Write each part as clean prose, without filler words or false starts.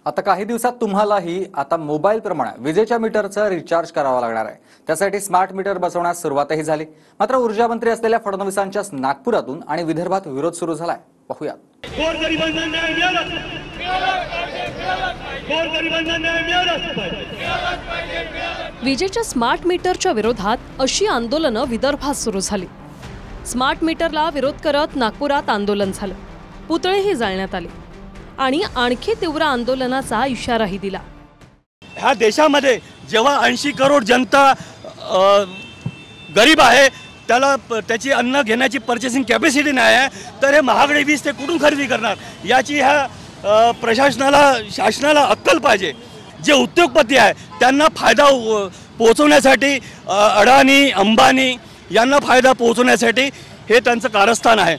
आता काही दिवसात तुम्हालाही आता मोबाईल प्रमाणे विजेच्या मीटरचं रिचार्ज करावं लागणार आहे। त्यासाठी स्मार्ट मीटर बसवण्यास सुरुवातही झाली। मात्र ऊर्जा मंत्री असलेल्या फडणवीसांच्या नागपुरातून आणि विदर्भात विरोध सुरू झालाय। पाहूया। विजेच्या स्मार्ट मीटरच्या विरोधात अशी आंदोलनं विदर्भात सुरू झाली। स्मार्ट मीटरला विरोध करत नागपुरात आंदोलन झालं, पुतळेही जाळण्यात आले आणि आणखी तीव्र आंदोलनाचा इशाराही दिला। ह्या देशामध्ये जेव्हा 80 करोड जनता गरीब आहे, त्याला त्याची अन्न घेण्याची पर्चेसिंग कॅपॅसिटी नाही आहे, तर हे महागडे वीज ते कुठून खरेदी करणार याची ह्या प्रशासनाला शासनाला अक्कल पाहिजे। जे उद्योगपती आहे त्यांना फायदा पोहोचवण्यासाठी अडाणी अंबानी यांना फायदा पोहोचवण्यासाठी हे त्यांचं कारस्थान आहे।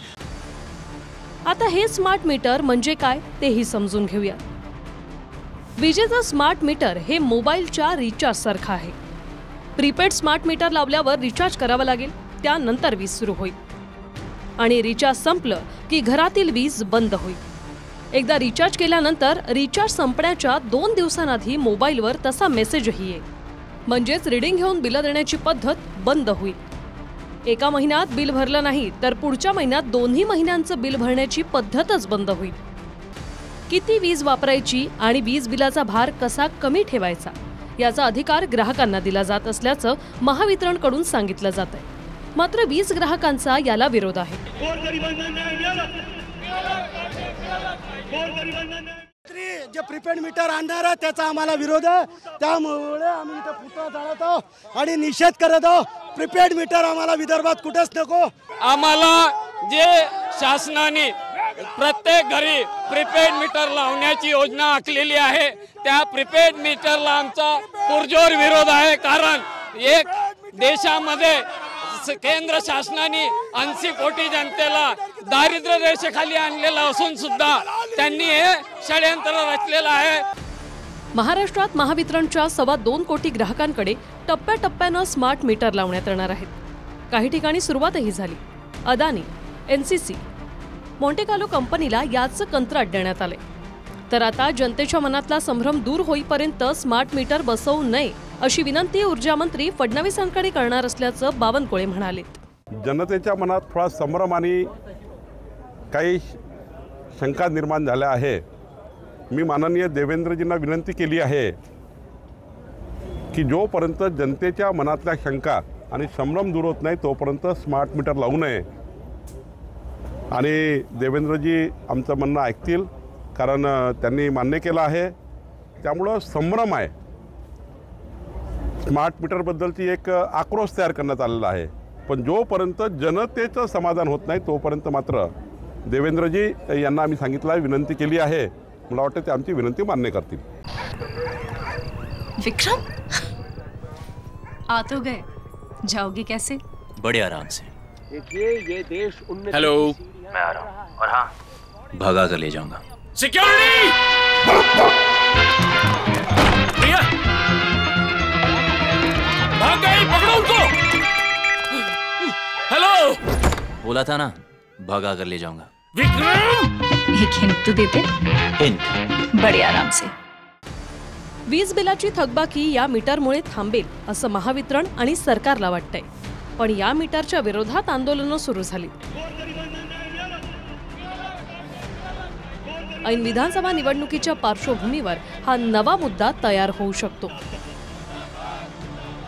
आता हे स्मार्ट मीटर म्हणजे काय तेही समजून घेऊया। विजेचं स्मार्ट मीटर हे मोबाईलच्या रिचार्ज सारखं आहे। प्रीपेड स्मार्ट मीटर लावल्यावर रिचार्ज करावं लागेल, त्यानंतर वीज सुरू होईल आणि रिचार्ज संपलं की घरातील वीज बंद होईल। एकदा रिचार्ज केल्यानंतर रिचार्ज संपण्याच्या 2 दिवसांआधी मोबाईलवर तसा मेसेजही येईल, म्हणजेच रीडिंग घेऊन बिल देण्याची पद्धत बंद होईल। एका महिन्यात बिल भरलं नाही तर पुढच्या महिन्यात दोन्ही महिन्यांचं बिल भरण्याची पद्धतच बंद होईल। किती वीज वापरायची आणि वीज बिलाचा भार कसा कमी ठेवायचा याचा अधिकार ग्राहकांना दिला जात असल्याचं महावितरणकडून सांगितलं जातंय। मात्र वीज ग्राहकांचा याला विरोध आहे। जे प्रीपेड मीटर आणणार आहे त्याचा आम्हाला विरोध आहे, त्यामुळे आम्ही इथे पुतळा जाळत आहोत आणि निषेध करत आहोत। प्रीपेड मीटर आम्हाला विदर्भात कुठेच नको। आम्हाला जे शासनाने प्रत्येक घरी प्रीपेड मीटर लावण्याची योजना आखलेली आहे, त्या प्रीपेड मीटरला आमचा पुरजोर विरोध आहे। कारण एक देशामध्ये केंद्र शासनाने 80 कोटी जनतेला दारिद्र्य रेषेखाली आणलेला असून सुद्धा त्यांनी हे षडयंत्र रचलेलं आहे। महाराष्ट्रात महावितरणच्या 2.25 कोटी ग्राहकांकडे टप्प्याटप्प्यानं स्मार्ट मीटर लावण्यात येणार आहेत। काही ठिकाणी सुरुवातही झाली। अदानी, एनसीसी, मोंटे कार्लो कंपनीला याचं कंत्राट देण्यात आले। तर आता जनतेच्या मनातला संभ्रम दूर होईपर्यंत स्मार्ट मीटर बसवू नये अशी विनंती ऊर्जा मंत्री फडणवीसांकडे करणार असल्याचं बावनकुळे म्हणाले। जनतेच्या मनात थोडा संभ्रम आणि काही शंका निर्माण झाल्या आहे। मी माननीय देवेंद्रजींना विनंती केली आहे की जोपर्यंत जनतेच्या मनातल्या शंका आणि संभ्रम दूर होत नाही तोपर्यंत स्मार्ट मीटर लावू नये आणि देवेंद्रजी आमचं म्हणणं ऐकतील, कारण त्यांनी मान्य केलं आहे। त्यामुळं संभ्रम आहे। स्मार्ट मीटरबद्दलची एक आक्रोश तयार करण्यात आलेला आहे, पण जोपर्यंत जनतेचं समाधान होत नाही तोपर्यंत मात्र देवेंद्रजी यांना आम्ही सांगितलं आहे, विनंती केली आहे। मला वाटतं ते आमची विनंती मान्य करतील। विक्रम, आ तो गए, जाओगे कैसे? बड़े आराम से। ये देश हेलो, मैं आ रहा हूँ और हाँ, भगा कर ले जाऊंगा। सिक्योरिटी! भैया, भाग गई, पकड़ो उनको। हेलो, बोला था ना, भगा कर ले जाऊंगा। विक्रम! एक हिंट तो देते। हिंट? बड़े आराम से। वीज बिलाची थकबाकी या मीटरमुळे थांबेल असं महावितरण आणि सरकारला वाटतंय, पण या मीटरच्या विरोधात आंदोलनं सुरू झाली। ऐन विधानसभा निवडणुकीच्या पार्श्वभूमीवर हा नवा मुद्दा तयार होऊ शकतो।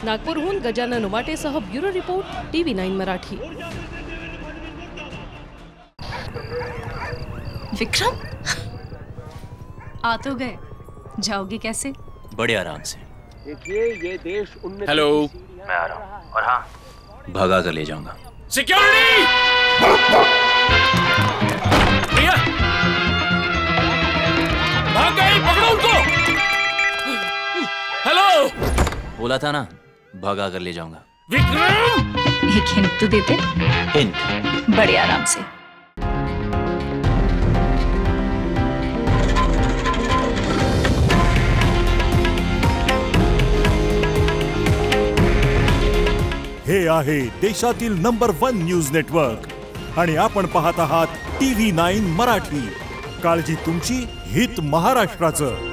नागपूरहून गजानन उमाटेसह bureau report, TV9 Marathi. Vikram, आ तो गए, जाओगे कैसे? बड़े आराम से। ये देश हेलो, मैं आ रहा हूँ और हाँ, भगा कर ले जाऊंगा। सिक्योरिटी! भैया, भाग गई, पकड़ो उनको। हेलो, बोला था ना, भगा कर ले जाऊंगा। विक्रम! एक हिंट तो देते। हिंट? बड़े आराम से। हे आहे देशातील नंबर 1 न्यूज नेटवर्क आणि आपण पाहत आहात TV9 मराठी। काळजी तुमची, हित महाराष्ट्राचं।